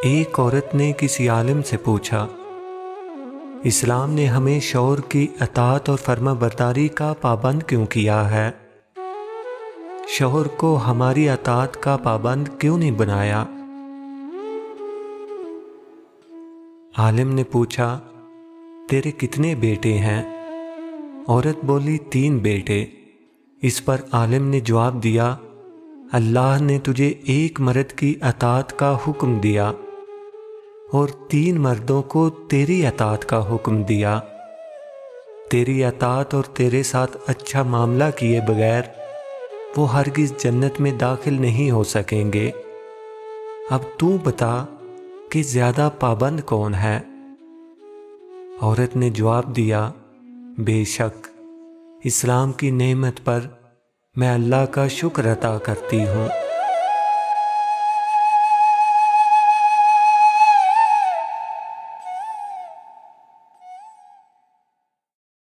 एक औरत ने किसी आलिम से पूछा, इस्लाम ने हमें शौहर की अताअत और फर्माबरदारी का पाबंद क्यों किया है? शौहर को हमारी अताअत का पाबंद क्यों नहीं बनाया? आलिम ने पूछा, तेरे कितने बेटे हैं? औरत बोली, 3 बेटे। इस पर आलिम ने जवाब दिया, अल्लाह ने तुझे एक मर्द की अताअत का हुक्म दिया और 3 मर्दों को तेरी अताअत का हुक्म दिया। तेरी अताअत और तेरे साथ अच्छा मामला किए बगैर वो हरगिज़ जन्नत में दाखिल नहीं हो सकेंगे। अब तू बता कि ज़्यादा पाबंद कौन है? औरत ने जवाब दिया, बेशक इस्लाम की नेमत पर मैं अल्लाह का शुक्र अता करती हूँ।